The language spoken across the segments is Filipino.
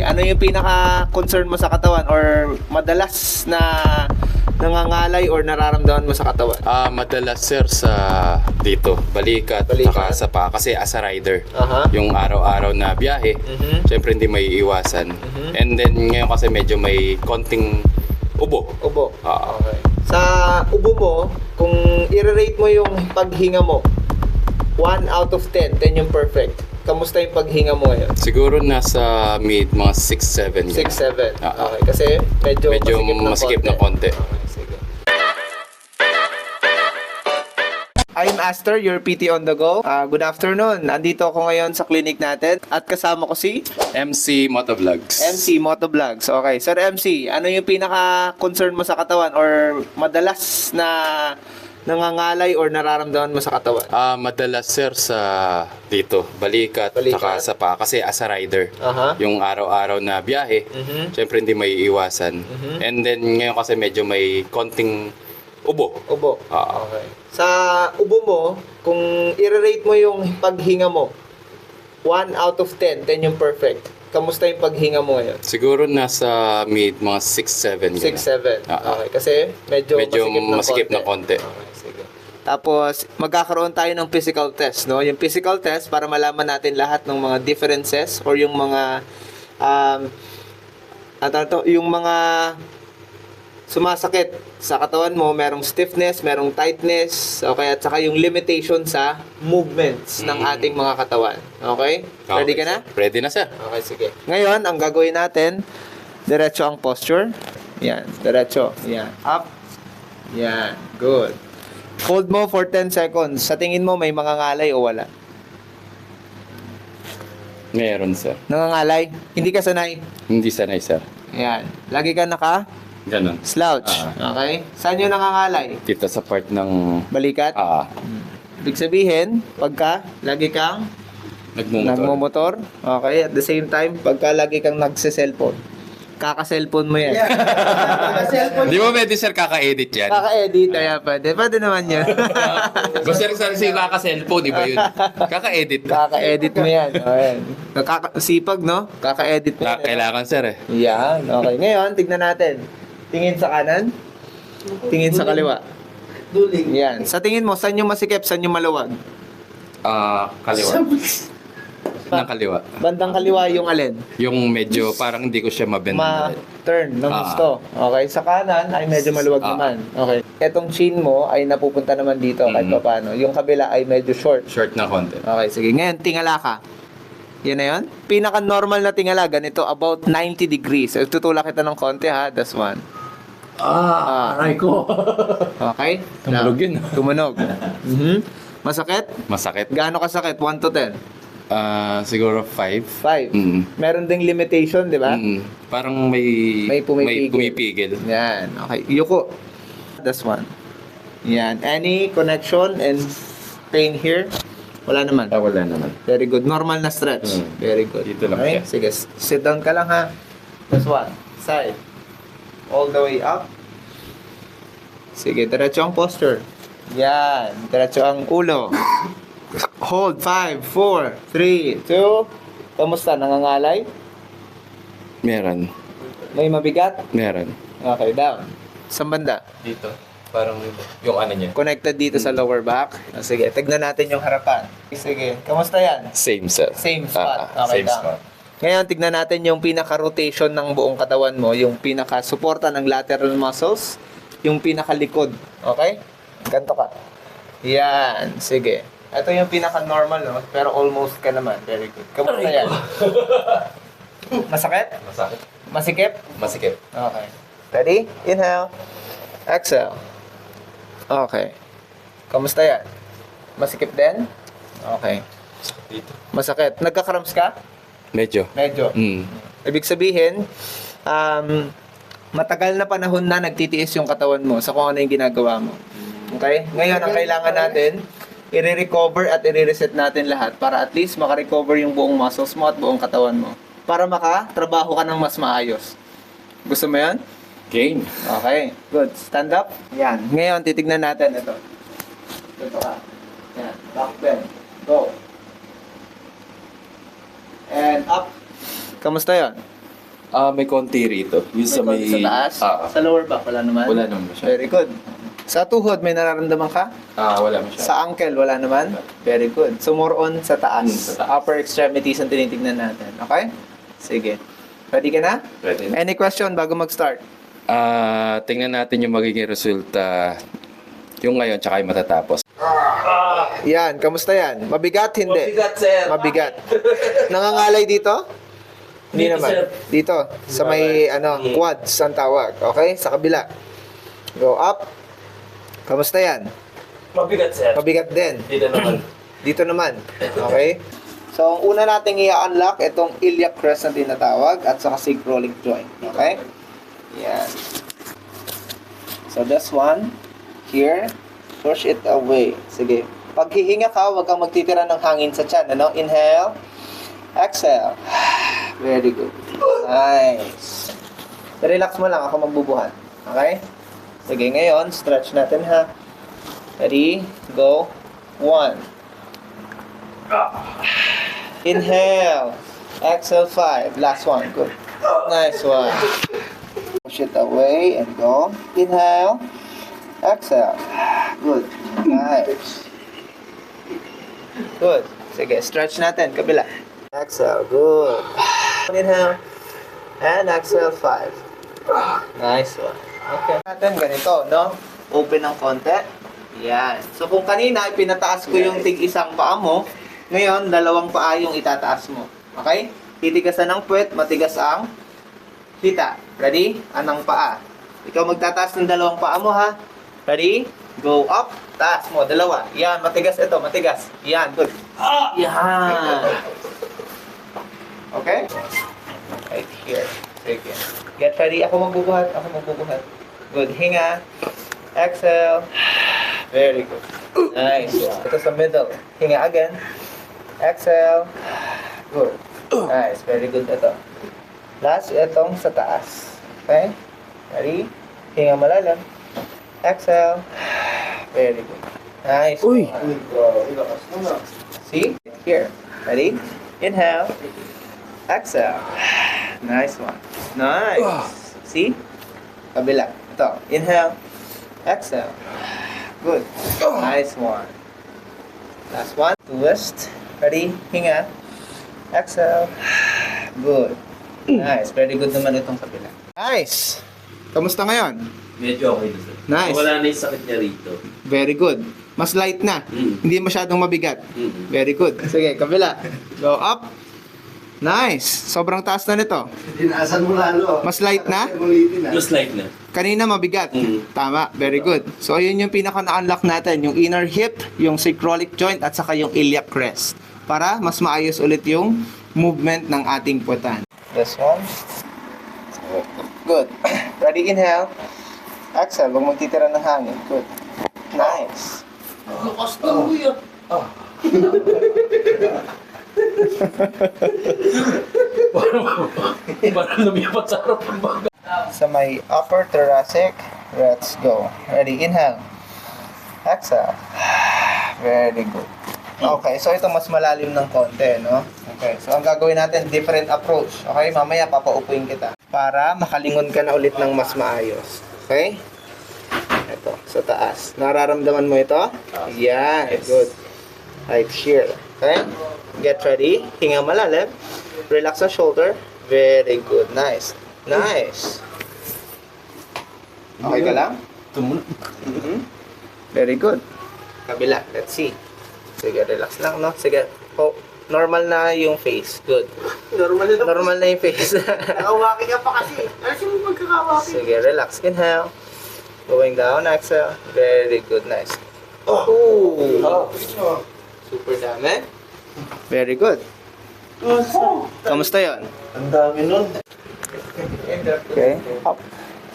ano yung pinaka-concern mo sa katawan or madalas na nangangalay or nararamdaman mo sa katawan? Madalas sir sa dito, balikat, saka sa paa. Kasi as a rider, yung araw-araw na biyahe, syempre hindi may iwasan. And then ngayon kasi medyo may konting ubo. Ubo. Okay. Sa ubo mo, kung i-rate mo yung paghinga mo, 1 out of 10, 10 yung perfect. Kamusta yung paghinga mo ngayon? Siguro nasa mid mga 6-7. 6-7. Okay, kasi medyo masikip na konti. Okay, sige. I'm Aster, your PT on the go. Good afternoon. Andito ako ngayon sa clinic natin at kasama ko si MC Motovlogs. MC Motovlogs. Okay, Sir MC, ano yung pinaka-concern mo sa katawan or madalas na nangangalay or nararamdaman mo sa katawan? Madalas sir sa dito, balikat, saka sa paa. Kasi as a rider, yung araw-araw na biyahe, syempre hindi may iwasan. And then ngayon kasi medyo may konting ubo. Ubo. Okay. Sa ubo mo, kung i-rate mo yung paghinga mo, 1 out of 10, 10 yung perfect. Kamusta yung paghinga mo ngayon? Siguro nasa mid mga 6-7. 6-7. Okay, kasi medyo masikip na konti. Okay, sige. Tapos, magkakaroon tayo ng physical test, no? Yung physical test, para malaman natin lahat ng mga differences or yung mga, yung mga sumasakit sa katawan mo, merong stiffness, merong tightness, okay, at saka yung limitation sa movements ng ating mga katawan. Okay? Ready ka na? Ready na sir. Okay, sige. Ngayon, ang gagawin natin, diretso ang posture. Yan, diretso. Yan, up. Yan, good. Hold mo for 10 seconds. Sa tingin mo, may mga ngalay o wala? Meron sir. Nangangalay? Hindi ka sanay? Hindi sanay sir. Yan. Lagi ka Ganon. slouch. Okay? Saan yung nangangalay? Dito sa part ng Balikat? Ibig sabihin, pagka lagi kang nagmumotor. Okay? At the same time, pagka lagi kang nagse-cellphone. Kaka-cellphone mo yan. Di ba pwede sir kaka-edit yan? Kaka-edit, kaya pwede. Pwede naman yan. Basta sir kaka-cellphone, di ba yun? Kaka-edit. Kaka-edit mo yan. Ayan. Sipag, no? Kaka-edit mo yan. Kailangan sir eh. Yan. Okay. Ngayon, tignan natin. Tingin sa kanan. Tingin sa kaliwa. Duling. Yan. Sa tingin mo, saan yung masikip, saan yung maluwag? Kaliwa. Ng kaliwa. Bandang kaliwa yung alin? Yung medyo parang hindi ko siya mabend. Ma-turn ng gusto. Okay. Sa kanan ay medyo maluwag naman. Okay. Etong chin mo ay napupunta naman dito kahit pa paano. Yung kabila ay medyo short. Short na konti. Okay, sige. Ngayon, tingala ka. Yan na yun? Pinaka-normal na tingala, ganito, about 90 degrees. So, tutulak kita ng konti, ha? That's one. Aray ko. Okay? Tumunog yun. Tumunog. Masakit? Masakit. Gaano kasakit? 1 to 10? Siguro 5. 5. Meron ding limitation, di ba? Parang may pumipigil. Yan. Okay. Yuko. That's one. Yan. Any connection and pain here? Wala naman. Wala naman. Very good. Normal na stretch. Very good. Dito lang Okay? siya. Sige. Sit down ka lang, ha? That's one. Side. All the way up. Sige. Diretso ang posture. Yan. Diretso ang ulo. Hold. 5, 4, 3, 2. Kamusta? Nangangalay? Meron. May mabigat? Meron. Okay, down. Saan banda? Dito. Parang yung ano niya. Connected dito sa lower back. Sige, tignan natin yung harapan. Sige, kamusta yan? Same sir. Same spot. Okay, same down. spot. Ngayon, tignan natin yung pinaka-rotation ng buong katawan mo, yung pinaka-suporta ng lateral muscles, yung pinaka-likod. Okay? Ganto ka. Yan. Sige. Ito yung pinaka-normal, no? Pero almost ka naman. Very good. Kamusta yan? Masakit? Masakit. Masikip? Masikip. Okay. Ready? Inhale. Exhale. Okay. Kamusta yan? Masikip din? Okay. Dito. Masakit. Nagka-cramps ka? Medyo. Medyo. Ibig sabihin, matagal na panahon na nagtitiis yung katawan mo sa kung ano yung ginagawa mo. Okay? Ngayon, ang kailangan natin, i-recover at i-reset natin lahat para at least makarecover yung buong muscles mo at buong katawan mo. Para makatrabaho ka ng mas maayos. Gusto mo yan? Game. Okay, good. Stand up. Yan. Ngayon, titignan natin ito. Dito ka. Yan. Back bend. Go. And up. Kamusta yan? May konti rito. Yung sa may... Sa taas? Sa lower back, wala naman? Wala naman siya. Very good. Sa tuhod, may nararamdaman ka? Wala mo siya. Sa ankle, wala naman? Very good. So, more on sa taas. Sa taas. Upper extremities ang tinitignan natin. Okay? Sige. Ready ka na? Pwede na. Any question bago mag-start? Tingnan natin yung magiging resulta yung ngayon tsaka yung matatapos. Yan, kamusta yan? Mabigat, hindi? Mabigat, sir. Mabigat. Nangangalay dito? Hindi Dito, naman. sir. Dito, sa may quads ang tawag. Okay? Sa kabila. Go up. Kamusta yan? Mabigat, sir. Mabigat din. Dito naman. Dito naman. Okay? So, ang una nating i-unlock itong iliac crest na tinatawag at saka sacroiliac joint. Okay? Yan. So, this one. Here. Push it away. Sige. Pag hihinga ka, huwag kang magtitira ng hangin sa tiyan. Ano? Inhale. Exhale. Very good. Nice. Relax mo lang. Ako magbubuhat. Okay? Sige, ngayon, stretch natin ha. Ready? Go. 1. Inhale. Exhale 5. Last one. Good. Nice one. Push it away and go. Inhale. Exhale. Good. Nice. Good. Sige, stretch natin. Kabila. Exhale. Good. Inhale. And exhale 5. Nice one. Okay. Natin ganito, no? Open ng konti. Yan. So kung kanina pinataas ko yung tig-isang paa mo, ngayon dalawang paa yung itataas mo. Okay? Titigasan ng puwet, matigas ang hita. Ready? Anang paa. Ikaw magtataas ng dalawang paa mo ha. Ready? Go up. Taas mo. Dalawa. Yan. Matigas ito. Matigas. Yan. Good. Yan. Okay? Right here. Sige. Get ready. Ako magbubuhat. Ako magbubuhat. Good. Hinga. Exhale. Very good. Nice. Ito sa middle. Hinga again. Exhale. Good. Nice. Very good ito. Last, itong sa taas. Okay? Ready? Hinga malalim. Exhale. Very good. Nice. Uy! See? Here. Ready? Inhale. Exhale. Nice one. Nice. See? Kabila. Ito. Inhale. Exhale. Good. Nice one. Last one. Twist. Ready? Hinga. Exhale. Good. Nice. Very good naman itong kabila. Nice. Kamusta ngayon? Medyo okay na, sir. Nice. Wala na yung sakit niya rito. Very good. Mas light na. Hindi masyadong mabigat. Very good. Sige, kabila. Go up. Nice. Sobrang taas na nito. Tinaasan mo lalo. Mas light na? Ulitin na. Just like na. Kanina mabigat. Tama. Very good. So, yun yung pinaka na-unlock natin. Yung inner hip, yung sacroiliac joint, at saka yung iliac crest. Para mas maayos ulit yung movement ng ating puwetan. This one. Good. Ready? Inhale. Exhale. Huwag magtitira ng hangin. Good. Nice. Lakas na mo yan. Parang lumipat sa harap ng baga. Sa may upper thoracic, let's go. Ready? Inhale. Exhale. Very good. Okay, so ito mas malalim ng konti, no? Okay, so ang gagawin natin, different approach. Okay, mamaya papaupuin kita para makalingon ka na ulit ng mas maayos. Okay? Ito, sa taas. Nararamdaman mo ito? Yan, good. Right here. Okay? Get ready. Hinga malalim. Relax ang shoulder. Very good. Nice. Nice. Okay ka lang? Mhm. Very good. Kabila. Let's see. Sige, relax lang, no? Sige. Oh, normal na yung face. Good. Normal na yung face. Nakawaki ka pa kasi. Ano mo magkakawaki? Sige, relax. Inhale. Going down. Exhale. Very good. Nice. Ooh. Super dami. Very good. Kamusta yon? Ang dami nun. Okay. Up.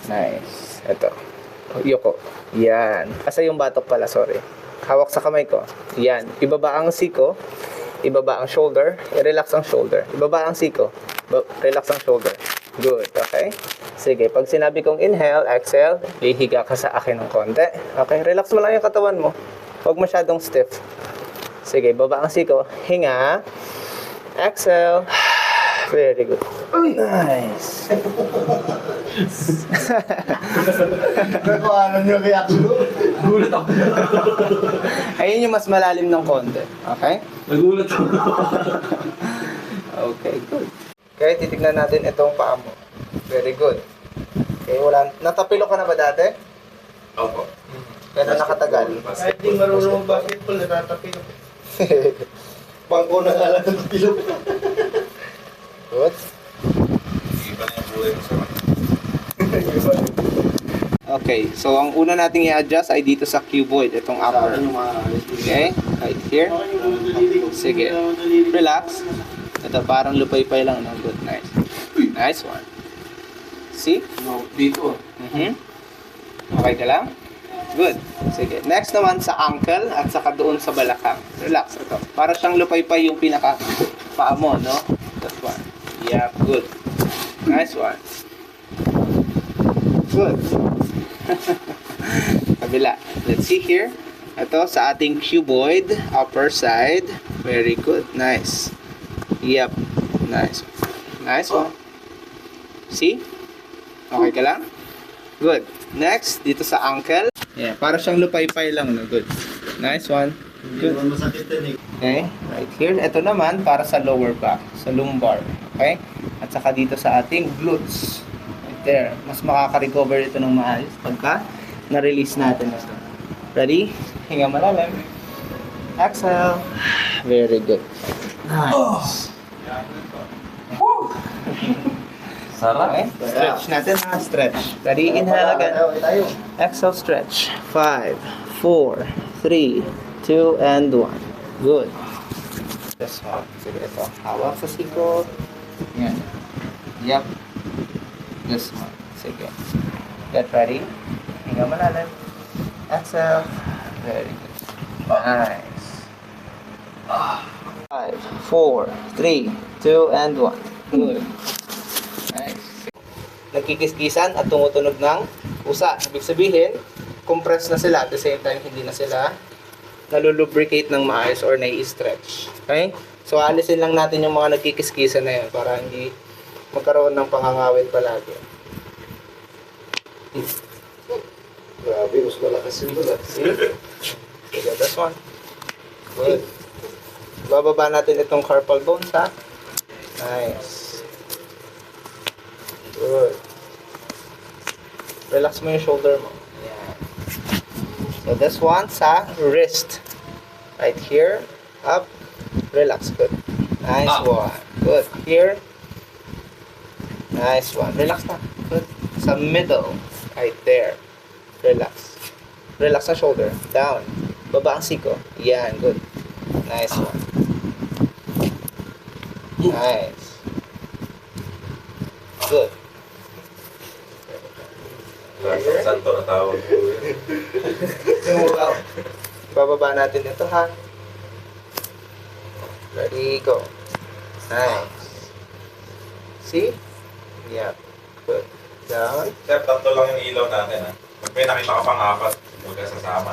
Nice. Ito. Yoko. Yan. Asa yung batok pala, sorry. Hawak sa kamay ko. Yan. Ibaba ang siko. Ibaba ang shoulder. I-relax ang shoulder. Ibaba ang siko. Relax ang shoulder. Good. Okay? Sige. Pag sinabi kong inhale, exhale, hihiga ka sa akin ng konti. Okay? Relax mo lang yung katawan mo. Huwag masyadong stiff. Sige. Baba ang siko. Hinga. Exhale. Very good. Nice. Ano yung reaction mo? Nagulat ako. Ayun yung mas malalim ng konti. Okay? Nagulat ako. Okay, good. Okay, titignan natin itong paa mo. Very good. Okay, wala. Natapilo ka na ba dati? Opo. Kaya nakatagal. Kahit di marunong basketball, natatapilok. Bangko na nga lang natapilok. Good. Iba na yung kulay mo sa Okay, so ang una nating i-adjust ay dito sa cuboid, itong upper. Okay, right here. Sige. Relax. Ito parang lupay-pay lang. No? Good, nice. Nice one. See? No, dito. Okay ka lang? Good. Sige. Next naman sa ankle at saka doon sa balakang. Relax. Ito. Para siyang lupay-pay yung pinaka paa mo, no? That one. Yeah, good. Nice one. Good. Kabila. Let's see here. Ito sa ating cuboid, upper side. Very good. Nice. Yep. Nice. Nice one. See? Okay ka lang? Good. Next, dito sa ankle. Yeah, para siyang lupay-pay lang, no? Good. Nice one. Hindi Good. naman masakit yan eh. Okay, right here. Ito naman para sa lower back, sa lumbar. Okay? At saka dito sa ating glutes. Right there. Mas makaka-recover ito ng maayos pagka na-release natin ito. Ready? Hinga malalim. Exhale. Very good. Nice. Sarap. Okay, stretch natin ha. Stretch. Ready? Inhale again. Tayo. Exhale, stretch. 5, 4, 3, 2, and 1. Good. This one. Sige, ito. Hawak sa siko. Yan. Yep. This one. Sige. Get ready. Hinga malalim. Exhale. Very good. Nice. 5, 4, 3, 2, and 1. Good. Nice. Nagkikiskisan at tumutunog ng pusa. Ibig sabihin, compress na sila at the same time hindi na sila nalulubricate ng maayos or nai-stretch. Okay? So, alisin lang natin yung mga nagkikiskisan na yun para hindi magkaroon ng pangangawit palagi. Grabe, mas malakas yung bulat. See? Sige, this one. Good. Bababa natin itong carpal bones, ha? Nice. Good. Relax mo yung shoulder mo. Yan. So, this one sa wrist. Right here. Up. Relax. Good. Nice one. Good. Here. Nice one. Relax na. Good. Sa middle. Right there. Relax. Relax sa shoulder. Down. Baba ang siko. Yan. Good. Nice one. Nice. Good. Santo na tawag ko. Bababa natin ito, ha? Ready, go. Nice. See? Yeah. Good. Down. Sir, tatlo lang yung ilaw natin, ha? Pag may nakita ka pang apat, huwag ka sasama.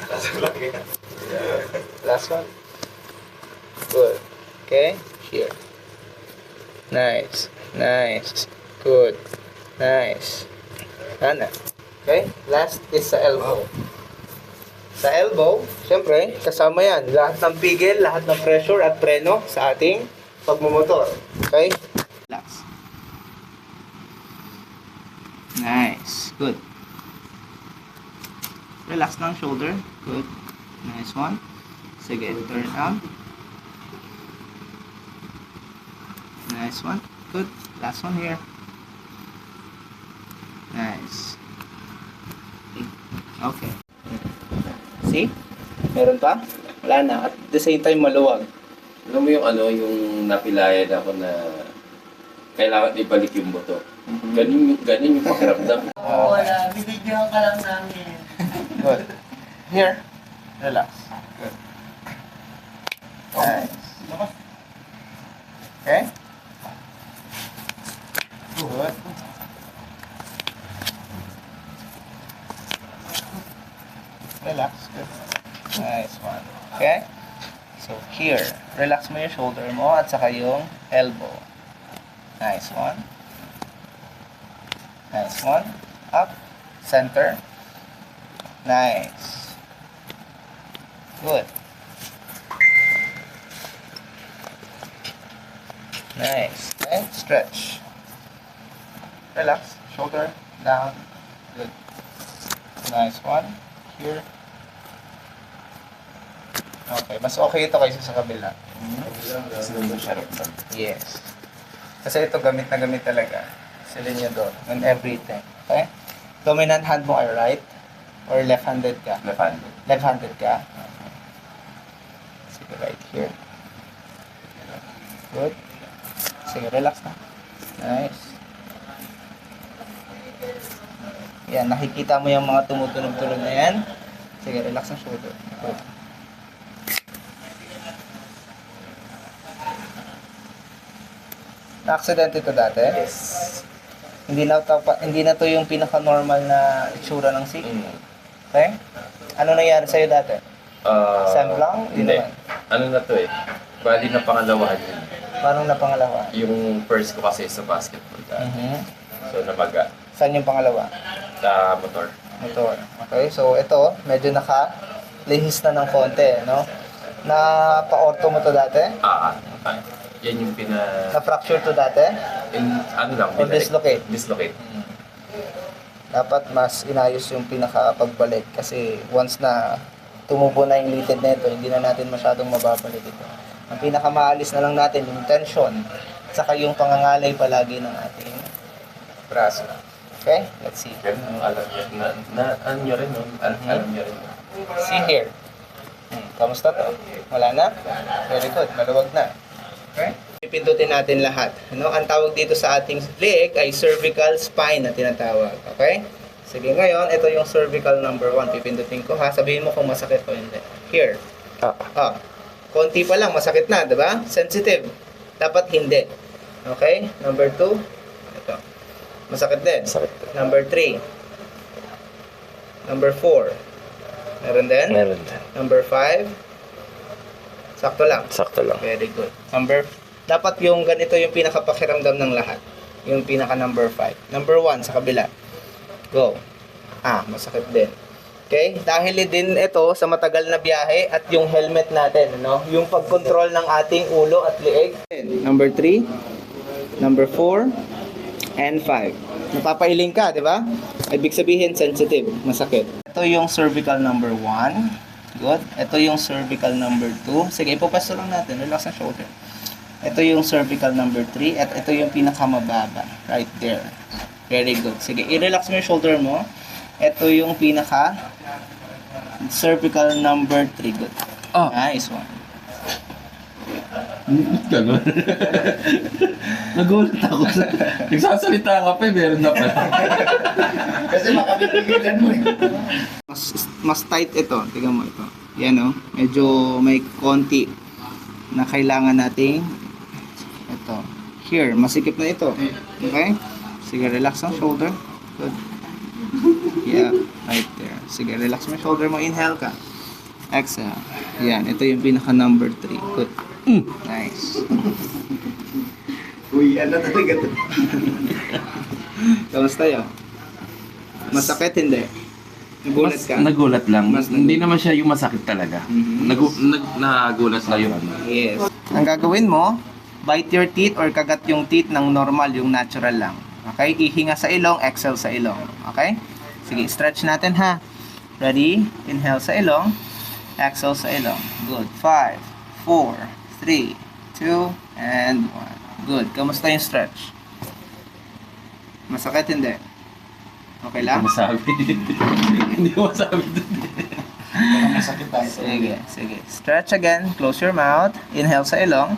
Tatlo lang yan. Last one. Good. Okay. Here. Nice. Nice. Good. Nice. Ana. Okay. Last is sa elbow. Sa elbow, syempre, kasama yan. Lahat ng pigil, lahat ng pressure at preno sa ating pagmumotor. Okay? Relax. Nice. Good. Relax ng shoulder. Good. Nice one. Sige, turn out. Nice one. Good. Last one here. Nice. Okay. See? Meron pa? Wala na. At the same time, maluwag. Alam mo yung ano, yung napilayan ako na kailangan ibalik yung buto. Ganun yung pakiramdam. Oo, wala. Binidyohan ka lang namin. Good. Here. Relax. Good. Nice. Okay? Good. Relax. Good. Nice one. Okay? So, here. Relax mo yung shoulder mo at saka yung elbow. Nice one. Nice one. Up. Center. Nice. Good. Nice. Okay, stretch. Relax. Shoulder down. Good. Nice one. Here. Okay, mas okay ito kaysa sa kabila. Yes. Kasi ito gamit na gamit talaga. Silinyador and everything. Okay? Dominant hand mo ay right or left-handed ka? Left-handed. Left-handed ka? Okay. Sige, right here. Good. Sige, relax na. Nice. Yan, nakikita mo yung mga tumutunog-tunog na yan. Sige, relax ang shoulder. Good. Na-accident ito dati? Yes. Hindi na to yung pinaka-normal na itsura ng sick. Okay? Ano nangyari sa'yo dati? Sand lang? Hindi. Naman. Ano na to eh. Bali na pangalawahan yun. Paano na pangalawa? Yung first ko kasi sa basketball. So nabaga. Saan yung pangalawa? Sa motor. Motor. Okay, so ito, medyo naka-lihis na ng konti, no? Pa-ortho mo to dati? Yan yung Na-fracture to dati? ano lang. Or dislocate? Dislocate. Dapat mas inayos yung pinaka-pagbalik kasi once na tumubo na yung litid na ito, hindi na natin masyadong mababalik ito. Ang pinakamaalis na lang natin yung tension saka yung pangangalay palagi ng ating braso. Okay? Let's see. Yan ang alam niya. Ano nyo rin, no? Alam niya rin. See here. Kamusta to? Wala na? Very good. Maluwag na. Okay? Pipindutin natin lahat. Ano? Ang tawag dito sa ating leg ay cervical spine na tinatawag. Okay? Sige, ngayon, ito yung cervical number 1. Pipindutin ko ha. Sabihin mo kung masakit o hindi. Here. Konti pa lang, masakit na, di ba? Sensitive. Dapat hindi. Okay? Number 2. Ito. Masakit din. Number 3. Number 4. Meron din? Meron din. Number 5. Sakto lang. Sakto lang. Very good. Dapat yung ganito yung pinakapakiramdam ng lahat. Yung pinaka number 5. Number 1 sa kabila. Go. Masakit din. Okay? Dahil din ito sa matagal na biyahe at yung helmet natin, no? Yung pag-control ng ating ulo at leeg. Number 3, number 4, and 5. Napapailing ka, di ba? Ibig sabihin sensitive, masakit. Ito yung cervical number 1. Good. Ito yung cervical number 2. Sige, ipapasto lang natin. Relax ang shoulder. Ito yung cervical number 3 at ito yung pinakamababa. Right there. Very good. Sige, i-relax mo yung shoulder mo. Ito yung pinaka cervical number 3. Good. Nice one. Gano'n. Nagulat ako sa... Nagsasalita ka pa, meron na pa. Kasi makabibigilan mo eh. Mas tight ito. Tingnan mo ito. Yan o. Medyo may konti na kailangan nating ito. Here. Masikip na ito. Okay? Sige, relax ang shoulder. Good. Yeah. Right there. Sige, relax mo yung shoulder mo. Inhale ka. Exhale. Yan. Ito yung pinaka number 3. Good. Nice. Uy, ano talaga ito? Kamusta yun? Masakit hindi? Nagulat ka? Nagulat lang. Hindi naman siya yung masakit talaga. Nagulat lang yung ano. Yes. Ang gagawin mo, bite your teeth or kagat yung teeth ng normal, yung natural lang. Okay? Ihinga sa ilong, exhale sa ilong. Okay? Sige, stretch natin ha. Ready? Inhale sa ilong, exhale sa ilong. Good. 5, 4, 3, 2, and 1. Good. Kamusta yung stretch? Masakit hindi? Okay lang? Masabi. Hindi ko masabi doon. Masakit tayo. Sige, sige. Stretch again. Close your mouth. Inhale sa ilong.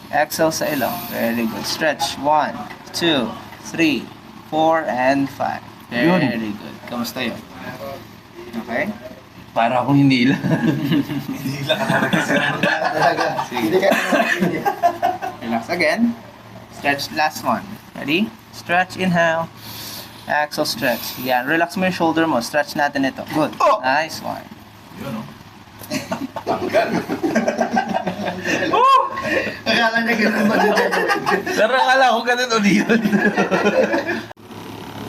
Exhale sa ilong. Very good. Stretch. 1, 2, 3, 4, and 5. Very good. Kamusta yun? Okay? Para akong hinila. Talaga. Hindi ka Relax again. Stretch last one. Ready? Stretch, inhale. Exhale, stretch. Yan. Relax mo yung shoulder mo. Stretch natin ito. Good. Nice one. Akala niya ganun ba din gagawin? Pero akala ko ganun o di yun.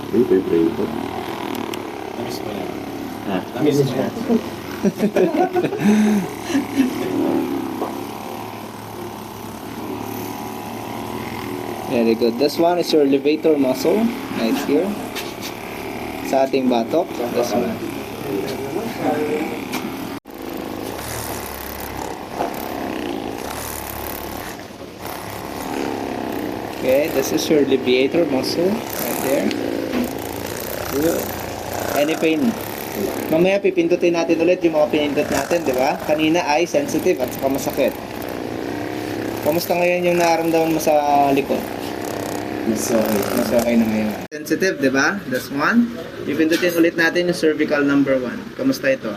Pray po. Very good. This one is your elevator muscle. Right here. Sa ating batok. This one. Okay, this is your levator muscle. Right there. Good. Any pain? Mamaya pipindutin natin ulit yung mga pinindot natin, di ba? Kanina ay sensitive at saka masakit. Kamusta ngayon yung nararamdaman mo sa likod? Mas okay na ngayon. Sensitive, di ba? That's one. Pipindutin ulit natin yung cervical number 1. Kamusta ito?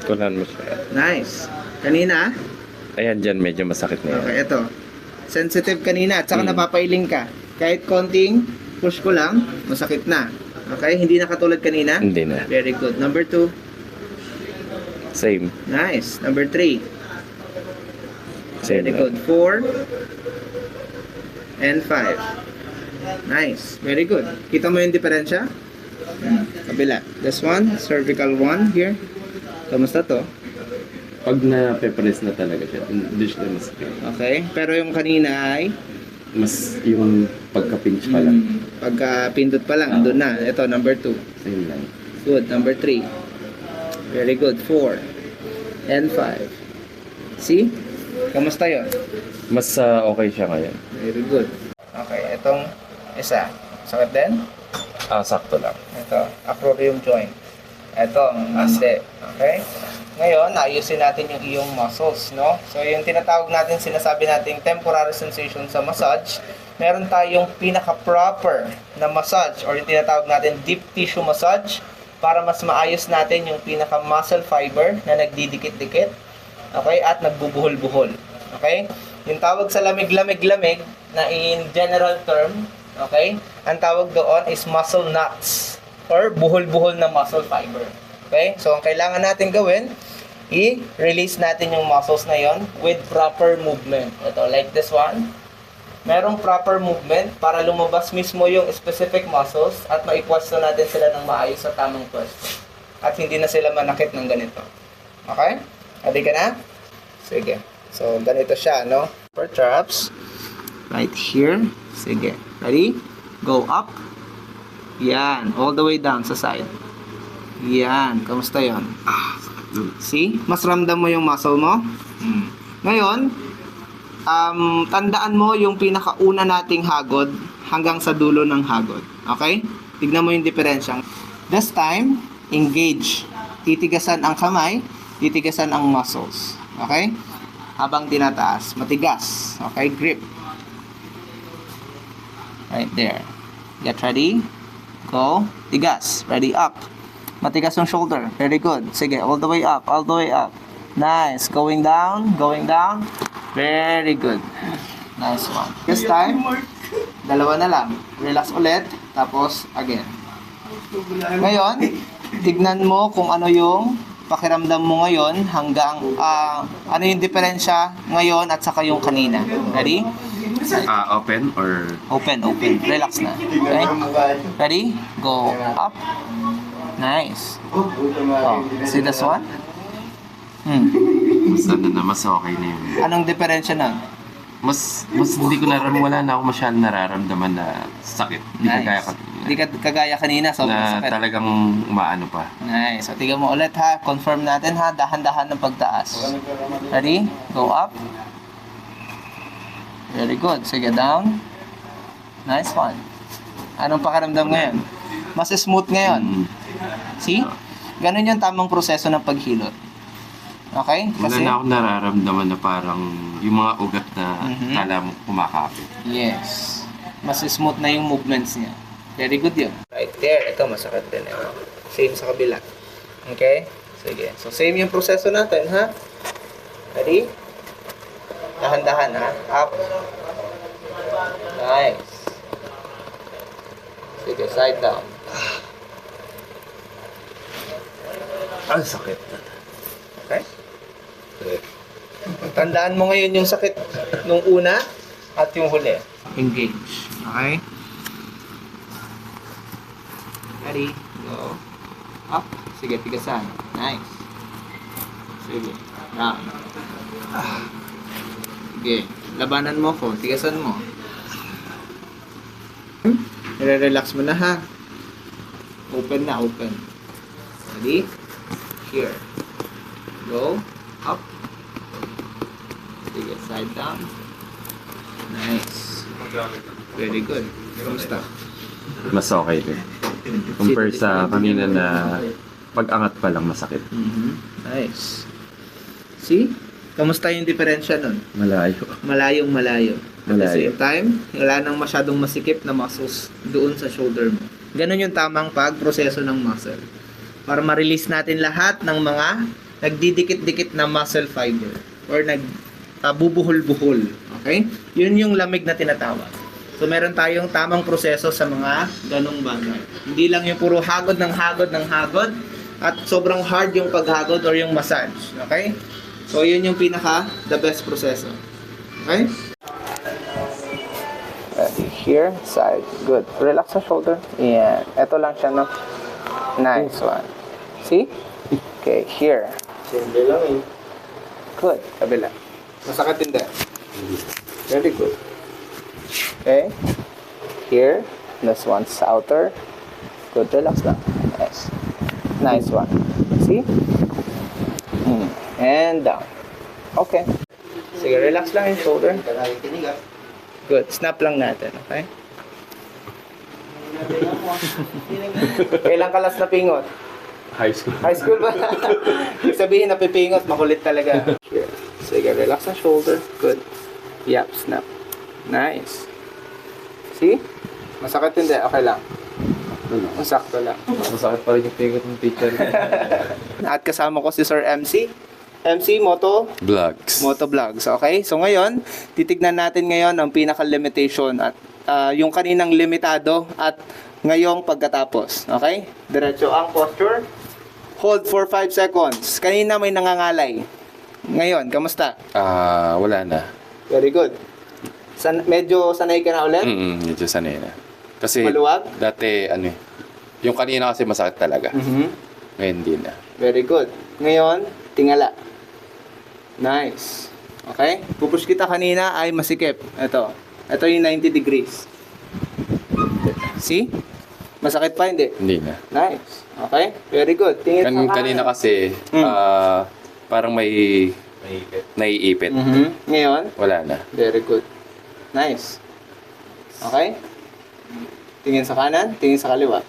Kunan mo siya. Nice. Kanina? Ayan dyan, medyo masakit na yan. Okay, ito. Sensitive kanina at saka napapailing ka. Kahit konting push ko lang, masakit na. Okay? Hindi na katulad kanina? Hindi na. Very good. Number 2. Same. Nice. Number 3. Same Very na. good. 4 and 5. Nice. Very good. Kita mo yung diferensya? Kabila. This one, cervical 1 here. Kamusta to? Pag na-press na talaga siya, hindi siya masakit. Okay. Pero yung kanina ay Mas yung pagka-pinch pa lang. pagka pindot pa lang, doon na. Ito, number 2. Same lang. Good. Number 3. Very good. 4 and 5. See? Kamusta yun? Mas okay siya ngayon. Very good. Okay. Itong isa. Sakit din? Sakto lang. Ito, acromion joint. Ito, hindi. Okay? Ngayon, ayusin natin yung iyong muscles, no? So, yung tinatawag natin, sinasabi natin temporary sensation sa massage, meron tayong pinaka-proper na massage or yung tinatawag natin deep tissue massage para mas maayos natin yung pinaka-muscle fiber na nagdidikit-dikit, okay? At nagbubuhol-buhol, okay? Yung tawag sa lamig-lamig-lamig na in general term, okay? Ang tawag doon is muscle knots or buhol-buhol na muscle fiber. Okay? So, ang kailangan natin gawin, i-release natin yung muscles na yon with proper movement. Ito, like this one. Merong proper movement para lumabas mismo yung specific muscles at maipwesto natin sila ng maayos sa tamang pwesto. At hindi na sila manakit ng ganito. Okay? Ready ka na? Sige. So, ganito siya, no? For traps, right here. Sige. Ready? Go up. Yan. All the way down sa side. Yan. Kamusta yun? See? Mas ramdam mo yung muscle mo? Ngayon, tandaan mo yung pinakauna nating hagod hanggang sa dulo ng hagod. Okay? Tignan mo yung diferensya. This time, engage. Titigasan ang kamay, titigasan ang muscles. Okay? Habang tinataas. Matigas. Okay? Grip. Right there. Get ready. Go. Tigas. Ready. Up. Matigas yung shoulder. Very good. Sige, all the way up. All the way up. Nice. Going down. Going down. Very good. Nice one. This time, dalawa na lang. Relax ulit. Tapos, again. Ngayon, tignan mo kung ano yung pakiramdam mo ngayon hanggang ano yung diferensya ngayon at saka yung kanina. Ready? Open or... Open, open. Relax na. Okay? Ready? Go up. Nice. Oh, see this one? Mas mas okay na yun. Anong diferensya na? Mas hindi ko wala na ako masyadong nararamdaman na sakit. Hindi kagaya kanina. Hindi ka kagaya kanina, sobrang Na sakit. talagang umaano pa. Nice. So, tignan mo ulit ha. Confirm natin ha. Dahan-dahan ng pagtaas. Ready? Go up. Very good. Sige, down. Nice one. Anong pakiramdam ngayon? Mas smooth ngayon. See? Ganun yung tamang proseso ng paghilot. Okay? Wala na ako nararamdaman na parang yung mga ugat na kala mo kumakapit. Yes. Mas smooth na yung movements niya. Very good yun. Right there. Ito, masakit din. Same sa kabila. Okay? Sige. So, same yung proseso natin, ha? Ready? Dahan-dahan, ha? Up. Nice. Sige, side down. Ang sakit. Okay? Tandaan mo ngayon yung sakit nung una at yung huli. Engage. Okay? Ready? Go. Up. Sige, tigasan. Nice. Sige. Down. Sige. Labanan mo ko. Tigasan mo. Relax mo na ha. Open na, open. Ready? Here. Go. Up. Sige, side down. Nice. Very good. Kamusta? Mas okay din. Compare sa kanina na pag-angat pa lang masakit. Nice. See? Kamusta yung diferensya nun? Malayo. Malayong malayo. At the Malayo. same time, wala nang masyadong masikip na muscles doon sa shoulder mo. Ganon yung tamang pagproseso ng muscle. Para ma-release natin lahat ng mga nagdidikit-dikit na muscle fiber or bubuhol-buhol. Okay? Yun yung lamig na tinatawag. So, meron tayong tamang proseso sa mga ganong bagay. Hindi lang yung puro hagod ng hagod ng hagod at sobrang hard yung paghagod or yung massage. Okay? So, yun yung the best proseso. Okay? Here, side. Good. Relax sa shoulder. Yeah. Ito lang siya, no? Nice one. See? Okay, here. Simple lang eh. Good. Kabila. Masakit din din. Very good. Okay. Here. This one's outer. Good. Relax lang. Nice. Nice one. See? And down. Okay. Sige, relax lang yung shoulder. Kaya tinig ah. Good. Snap lang natin. Okay? Kailang kalas na pingot? High school. High school ba? Ibig sabihin, napipingot, makulit talaga. Sige, relax ang shoulder. Good. Yep, snap. Nice. See? Masakit hindi, okay lang. Masakto lang. Masakit pa rin yung pingot ng teacher. At kasama ko si Sir MC. MC Moto Vlogs. Vlogs, okay? So ngayon, titignan natin ngayon ang pinaka-limitation at yung kaninang limitado at ngayong pagkatapos, okay? Diretso ang posture. Hold for 5 seconds. Kanina may nangangalay. Ngayon, kamusta? Wala na. Very good. Medyo sanay ka na ulit? Medyo sanay na. Kasi Maluwag? dati, yung kanina kasi masakit talaga. Ngayon hindi na. Very good. Ngayon, tingala. Nice. Okay? Pupush kita kanina ay masikip. Ito. Ito yung 90 degrees. See? Masakit pa, hindi? Hindi na. Nice. Okay? Very good. Tingin sa kanan. Kanina kasi, parang may naiipit. Ngayon, Wala na. very good. Nice. Okay? Tingin sa kanan, tingin sa kaliwa.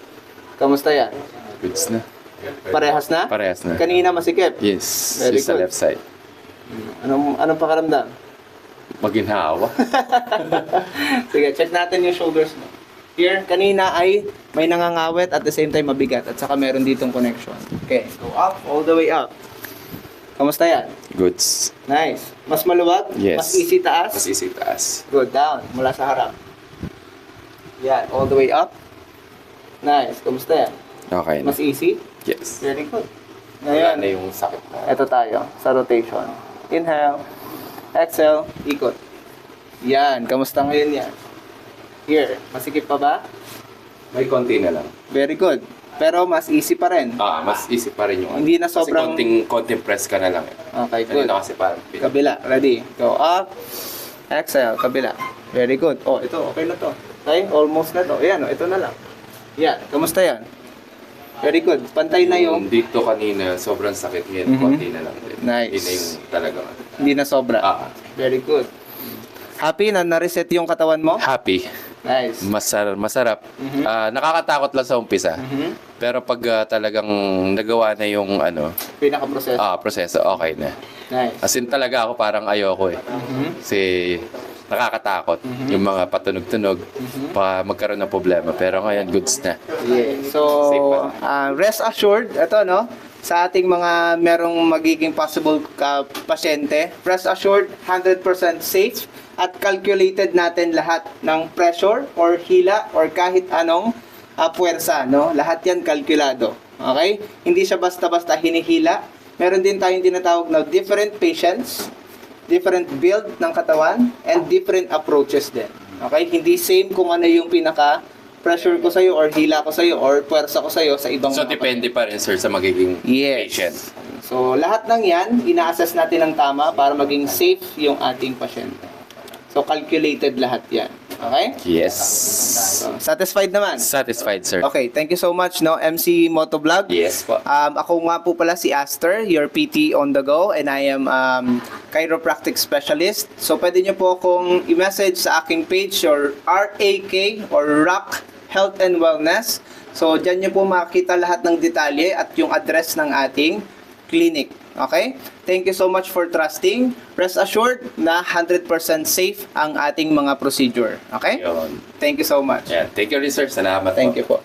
Kamusta yan? Goods na. Parehas na? Parehas na. Kanina masikip. Yes. Very Just sa good. left side. Anong pakaramdam? Maginhawa. Sige, check natin yung shoulders mo. Here, kanina ay may nangangawit at the same time mabigat at saka meron ditong connection. Okay, go up, all the way up. Kamusta yan? Goods. Nice. Mas maluwag? Yes. Mas easy taas? Mas easy taas. Good, down. Mula sa harap. Yan, all the way up. Nice. Kamusta yan? Okay na. Mas easy? Yes. Very good. Wala Ngayon, na yung sakit na. ito tayo sa rotation. Inhale. Exhale. Ikot. Yan. Kamusta ngayon yan? Here. Masikip pa ba? May konti na lang. Very good. Pero mas easy pa rin. Mas easy pa rin yung Hindi na sobrang- Kasi konting press ka na lang. Okay, good. Kanina kasi parang Kabila. Ready. Go up. Exhale. Kabila. Very good. Oh, ito. Okay na to. Okay? Almost na to. Ayan. Ito na lang. Yan. Kamusta yan? Very good. Pantay na yung dito kanina, sobrang sakit ngayon. Mhm. Konti na lang din. Nice. Hindi na yung talagang hindi na sobra. Very good. Happy na na-reset yung katawan mo? happy. Nice. Masarap. Nakakatakot lang sa umpisa. Pero pag talagang nagawa na yung Pinaka-process. proseso, okay na. Nice. As in talaga ako parang ayoko eh. Kasi nakakatakot. Yung mga patunog-tunog, pa magkaroon ng problema. Pero ngayon, goods na. Yeah. So, Safe rest assured, ito no, sa ating mga merong magiging possible pasyente, rest assured, 100% safe at calculated natin lahat ng pressure or hila or kahit anong puwersa, no? Lahat yan kalkulado. Okay? Hindi siya basta-basta hinihila. Meron din tayong tinatawag na different patients. different build ng katawan, and different approaches din. Okay? Hindi same kung ano yung pinaka pressure ko sa'yo or hila ko sa'yo or puwersa ko sa'yo sa ibang So, mga depende pa rin, sir, sa magiging Yes. patient. So, lahat ng yan, ina-assess natin ng tama para maging safe yung ating pasyente. So, calculated lahat yan. Okay? Yes. So, satisfied naman? Satisfied, sir. Okay, thank you so much, no, MC Motovlog. Yes po. Ako nga po pala si Aster, your PT on the go, and I am chiropractic specialist. So, pwede nyo po akong i-message sa aking page, or RAK, or RAK Health and Wellness. So, dyan nyo po makita lahat ng detalye at yung address ng ating clinic. Okay? Thank you so much for trusting. Rest assured na 100% safe ang ating mga procedure. Okay? Yun. Thank you so much. Yan. Thank you rin, sir. Salamat Thank po. you po.